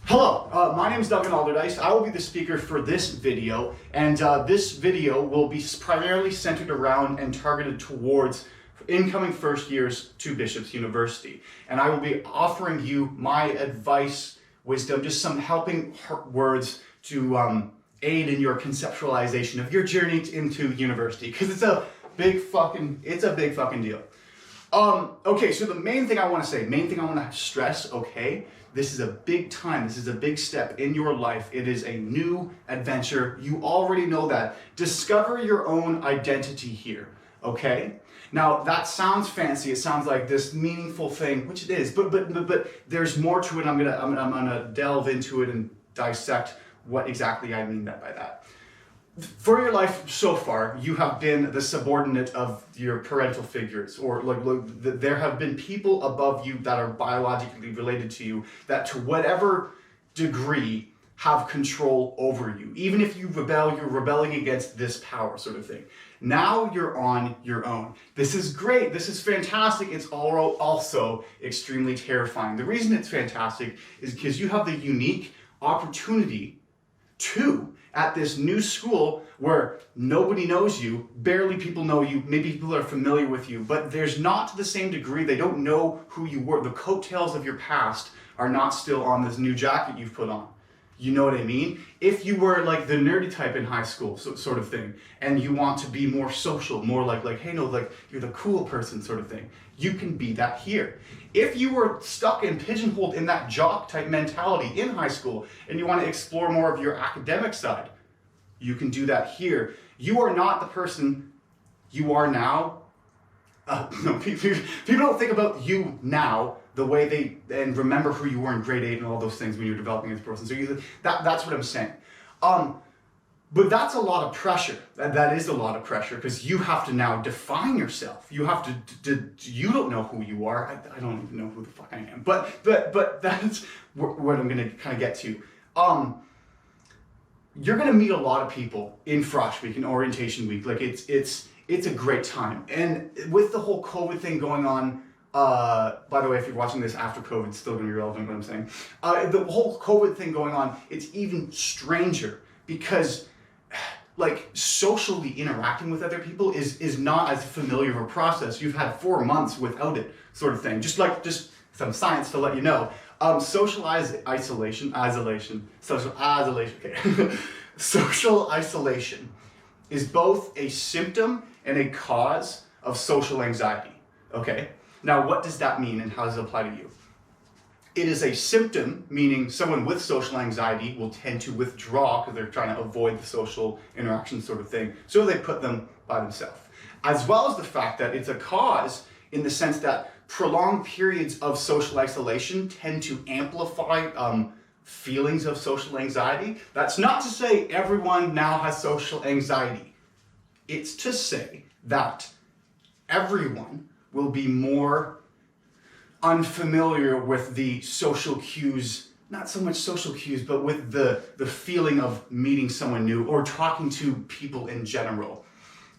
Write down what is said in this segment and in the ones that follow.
Hello, my name is Duncan Alderdice. I will be the speaker for this video, and this video will be primarily centered around and targeted towards incoming first years to Bishop's University. And I will be offering you my advice, wisdom, just some helping words to aid in your conceptualization of your journey into university, because it's a big fucking deal. Okay, so the main thing I want to stress, okay, this is a big time, this is a big step in your life. It is a new adventure. You already know that. Discover your own identity here, okay? Now, that sounds fancy, it sounds like this meaningful thing, which it is, but there's more to it. I'm gonna delve into it and dissect what exactly I mean by that. For your life so far, you have been the subordinate of your parental figures, or there have been people above you that are biologically related to you that to whatever degree have control over you. Even if you rebel, you're rebelling against this power sort of thing. Now you're on your own. This is great, this is fantastic. It's also extremely terrifying. The reason it's fantastic is because you have the unique opportunity to, at this new school where nobody knows you, barely people know you, maybe people are familiar with you, but there's not to the same degree, they don't know who you were. The coattails of your past are not still on this new jacket you've put on. You know what I mean? If you were like the nerdy type in high school, sort of thing, and you want to be more social, more like hey, no, like you're the cool person sort of thing, you can be that here. If you were stuck and pigeonholed in that jock type mentality in high school and you want to explore more of your academic side, you can do that here. You are not the person you are now. No, people don't think about you now the way and remember who you were in grade 8 and all those things when you're developing as a person. So that's what I'm saying. But that's a lot of pressure. That is a lot of pressure because you have to now define yourself. You have to you don't know who you are. I don't even know who the fuck I am. But that's what I'm gonna kind of get to. You're gonna meet a lot of people in Frosh week, in orientation week. Like it's a great time. And with the whole COVID thing going on, by the way, if you're watching this after COVID, it's still gonna be relevant what I'm saying. The whole COVID thing going on, it's even stranger because like socially interacting with other people is not as familiar of a process. You've had 4 months without it, sort of thing. Just some science to let you know. Social isolation, okay. Social isolation is both a symptom and a cause of social anxiety, okay? Now, what does that mean and how does it apply to you? It is a symptom, meaning someone with social anxiety will tend to withdraw because they're trying to avoid the social interaction sort of thing, so they put them by themselves. As well as the fact that it's a cause in the sense that prolonged periods of social isolation tend to amplify feelings of social anxiety. That's not to say everyone now has social anxiety. It's to say that everyone will be more unfamiliar with the social cues, not so much social cues, but with the feeling of meeting someone new or talking to people in general.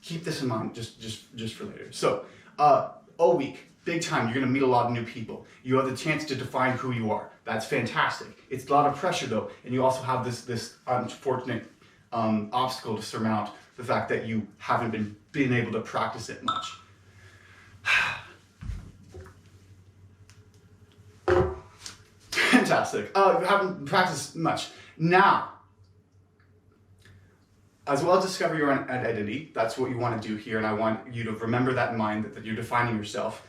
Keep this in mind just for later. So, O week, big time, you're gonna meet a lot of new people. You have the chance to define who you are. That's fantastic. It's a lot of pressure though, and you also have this unfortunate obstacle to surmount, the fact that you haven't been able to practice it much. Fantastic. Haven't practiced much. Now, as well as discover your own identity, that's what you want to do here, and I want you to remember that in mind, that you're defining yourself.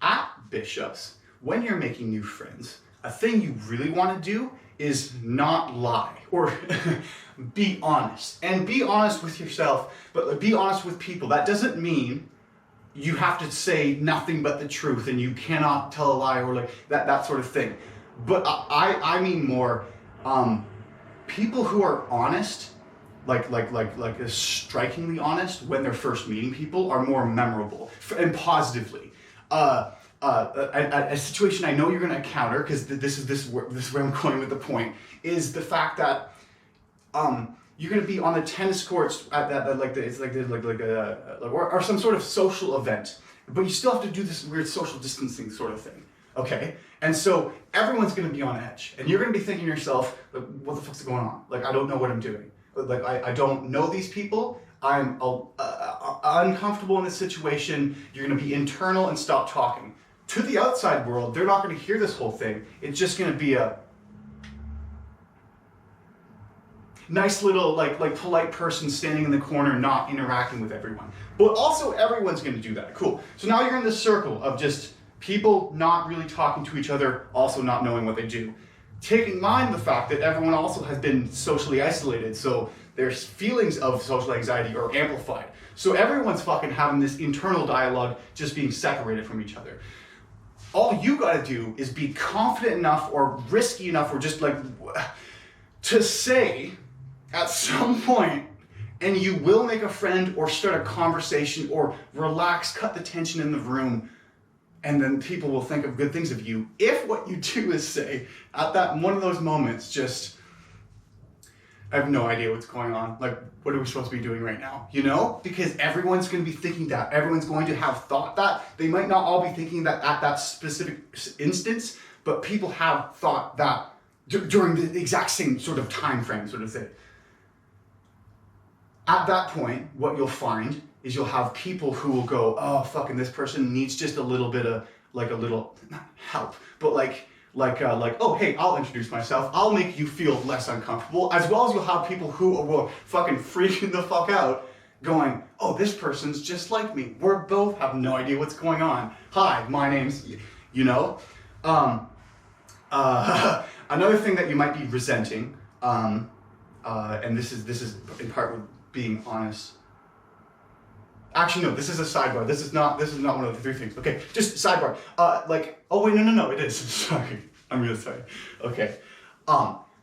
At Bishop's, when you're making new friends, a thing you really want to do is not lie, or be honest. And be honest with yourself, but be honest with people. That doesn't mean you have to say nothing but the truth and you cannot tell a lie or like that sort of thing. But I mean more people who are honest, like strikingly honest when they're first meeting people are more memorable and positively. A situation I know you're going to encounter, because this is where I'm going with the point, is the fact that you're going to be on the tennis courts at that or some sort of social event, but you still have to do this weird social distancing sort of thing. okay? And so everyone's gonna be on edge, and you're gonna be thinking to yourself, like, what the fuck's going on? Like, I don't know what I'm doing. Like, I don't know these people. I'm uncomfortable in this situation. You're gonna be internal and stop talking. To the outside world, they're not gonna hear this whole thing. It's just gonna be a nice little, like polite person standing in the corner, not interacting with everyone. But also everyone's gonna do that, cool. So now you're in this circle of just people not really talking to each other, also not knowing what they do. Taking in mind the fact that everyone also has been socially isolated, so their feelings of social anxiety are amplified. So everyone's fucking having this internal dialogue, just being separated from each other. All you gotta do is be confident enough or risky enough or just like to say at some point, and you will make a friend or start a conversation or relax, cut the tension in the room, and then people will think of good things of you. If what you do is say, at that one of those moments, just, I have no idea what's going on. Like, what are we supposed to be doing right now? You know? Because everyone's going to be thinking that. Everyone's going to have thought that. They might not all be thinking that at that specific instance, but people have thought that during the exact same sort of time frame, sort of thing. At that point, what you'll find is you'll have people who will go, oh, fucking this person needs just a little bit of, like a little, not help, but like, oh, hey, I'll introduce myself. I'll make you feel less uncomfortable, as well as you'll have people who will fucking freaking the fuck out going, oh, this person's just like me. We're both have no idea what's going on. Hi, my name's, you know? Another thing that you might be resenting, and this is in part with being honest. Actually, no, this is a sidebar. This is not one of the three things. Okay, just sidebar. Oh wait, no, it is. Sorry, I'm really sorry. Okay.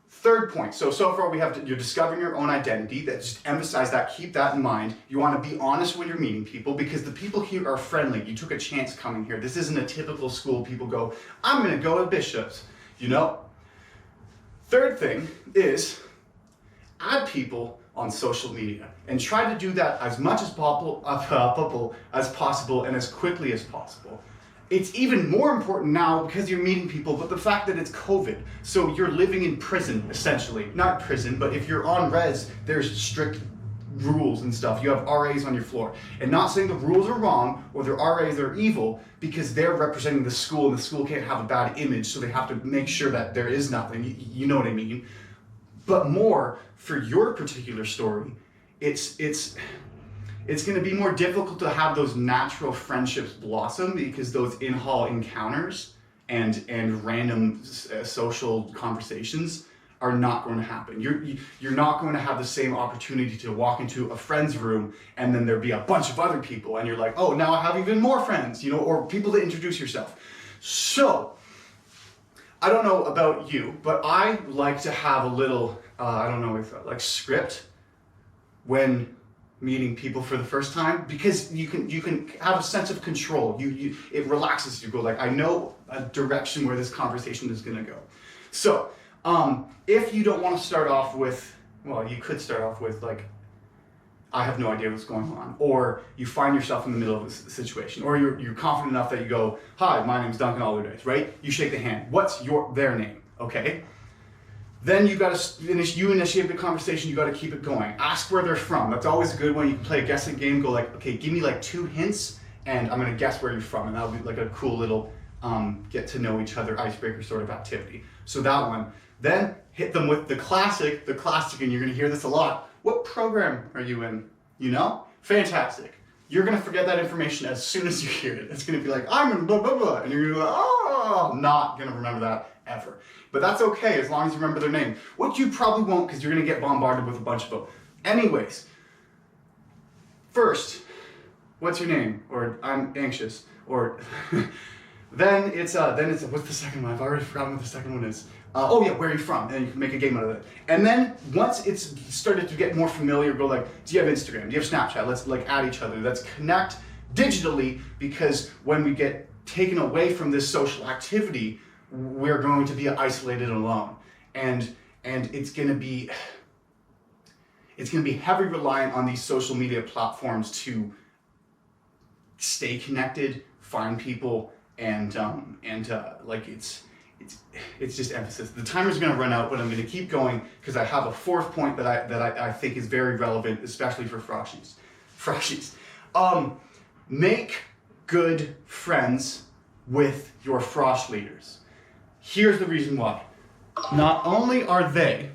Third point. So far we have you're discovering your own identity. That just emphasize that. Keep that in mind. You want to be honest when you're meeting people because the people here are friendly. You took a chance coming here. This isn't a typical school. People go, I'm gonna go to Bishop's. You know. Third thing is add people on social media and try to do that as much as possible and as quickly as possible. It's even more important now because you're meeting people, but the fact that it's COVID, so you're living in prison essentially. Not prison, but if you're on res, there's strict rules and stuff. You have RAs on your floor. And not saying the rules are wrong or the RAs are evil because they're representing the school and the school can't have a bad image, so they have to make sure that there is nothing. You know what I mean? But more for your particular story, it's going to be more difficult to have those natural friendships blossom because those in-hall encounters and random social conversations are not going to happen. You're not going to have the same opportunity to walk into a friend's room and then there be a bunch of other people and you're like, oh, now I have even more friends, you know, or people to introduce yourself. So, I don't know about you, but I like to have a little, like script when meeting people for the first time because you can have a sense of control. It relaxes you. Go like, I know a direction where this conversation is gonna go. So, if you don't want to start off with, well, you could start off with like, I have no idea what's going on, or you find yourself in the middle of a situation, or you're confident enough that you go, hi, my name's Duncan Alderdice, right? You shake the hand. What's their name? Okay. Then you initiate the conversation. You got to keep it going. Ask where they're from. That's always a good one. You can play a guessing game. Go like, okay, give me like 2 hints, and I'm gonna guess where you're from, and that'll be like a cool little get to know each other icebreaker sort of activity. So that one. Then hit them with the classic, and you're gonna hear this a lot. What program are you in? You know? Fantastic. You're gonna forget that information as soon as you hear it. It's gonna be like, I'm in blah, blah, blah. And you're gonna be like, oh, not gonna remember that ever. But that's okay as long as you remember their name. What you probably won't because you're gonna get bombarded with a bunch of them. Anyways, first, what's your name? Or I'm anxious. Or then it's what's the second one? I've already forgotten what the second one is. Oh yeah, where are you from? And you can make a game out of it. And then once it's started to get more familiar, go like, do you have Instagram? Do you have Snapchat? Let's like add each other. Let's connect digitally because when we get taken away from this social activity, we're going to be isolated and alone. And it's gonna be heavy reliant on these social media platforms to stay connected, find people, like it's just emphasis. The timer's going to run out, but I'm going to keep going because I have a fourth point that I think is very relevant, especially for Froshies. Make good friends with your Frosh leaders. Here's the reason why. Not only are they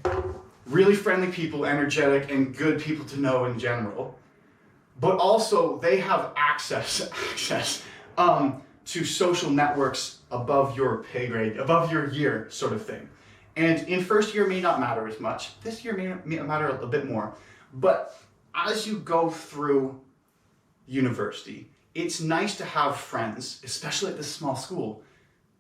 really friendly people, energetic, and good people to know in general, but also they have access to social networks above your pay grade, above your year sort of thing. And in first year may not matter as much. This year may matter a bit more. But as you go through university, it's nice to have friends, especially at this small school,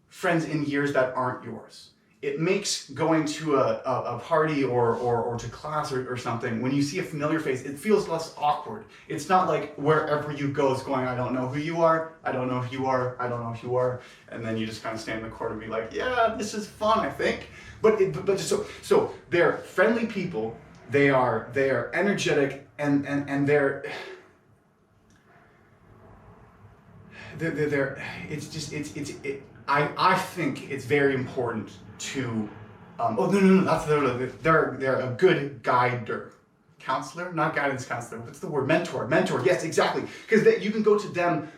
friends in years that aren't yours. It makes going to a party or to class or something, when you see a familiar face, it feels less awkward. It's not like wherever you go is going, I don't know who you are, I don't know who you are, I don't know who you are, and then you just kind of stand in the corner and be like, yeah, this is fun, I think. So they're friendly people, they are energetic, and I think it's very important to, they're a good guider. Counselor? Not guidance counselor, what's the word? Mentor, yes, exactly. Because you can go to them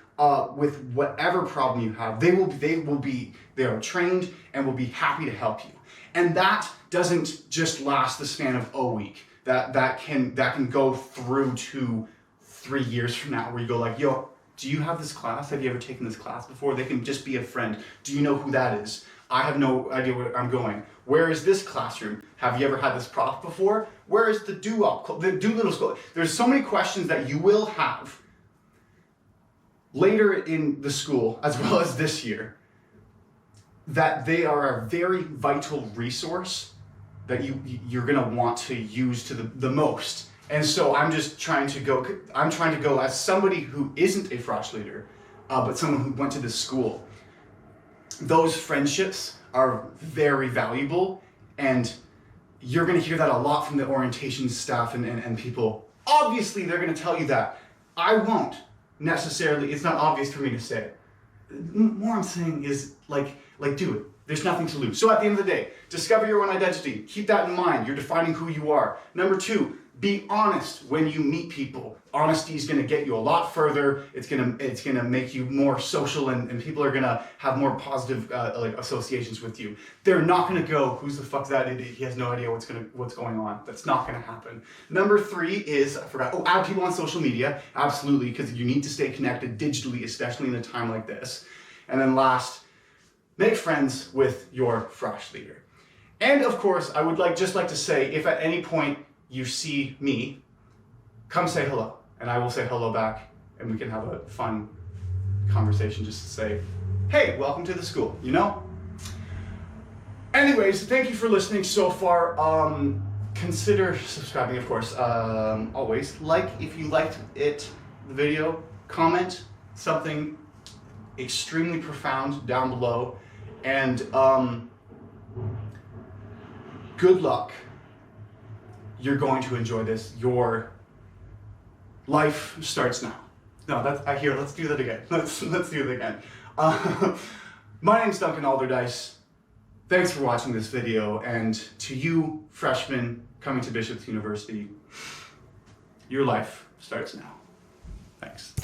with whatever problem you have. They are trained and will be happy to help you. And that doesn't just last the span of a week. That can go through to 3 years from now, where you go like, yo, do you have this class? Have you ever taken this class before? They can just be a friend. Do you know who that is? I have no idea where I'm going. Where is this classroom? Have you ever had this prof before? Where is the Doolittle school? There's so many questions that you will have later in the school, as well as this year, that they are a very vital resource that you're gonna want to use to the most. And so I'm trying to go as somebody who isn't a Frosh leader, but someone who went to this school. Those friendships are very valuable, and you're gonna hear that a lot from the orientation staff and people. Obviously, they're gonna tell you that. I won't necessarily, it's not obvious for me to say it. More I'm saying is like do it. There's nothing to lose. So at the end of the day, discover your own identity. Keep that in mind. You're defining who you are. Number 2, be honest when you meet people. Honesty is going to get you a lot further. It's going to make you more social, and people are going to have more positive associations with you. They're not going to go, who's the fuck's that idiot? He has no idea what's going on. That's not going to happen. Number 3 is, I forgot, add people on social media. Absolutely, because you need to stay connected digitally, especially in a time like this. And then last, make friends with your Frosh leader. And of course, I would just like to say, if at any point you see me, come say hello, and I will say hello back, and we can have a fun conversation just to say, hey, welcome to the school, you know? Anyways, thank you for listening so far. Consider subscribing, of course, always. Like if you liked the video, comment something extremely profound down below, and good luck. You're going to enjoy this. Your life starts now. No, let's do that again. Let's do it again. My name's Duncan Alderdice. Thanks for watching this video, and to you, freshmen coming to Bishop's University, your life starts now. Thanks.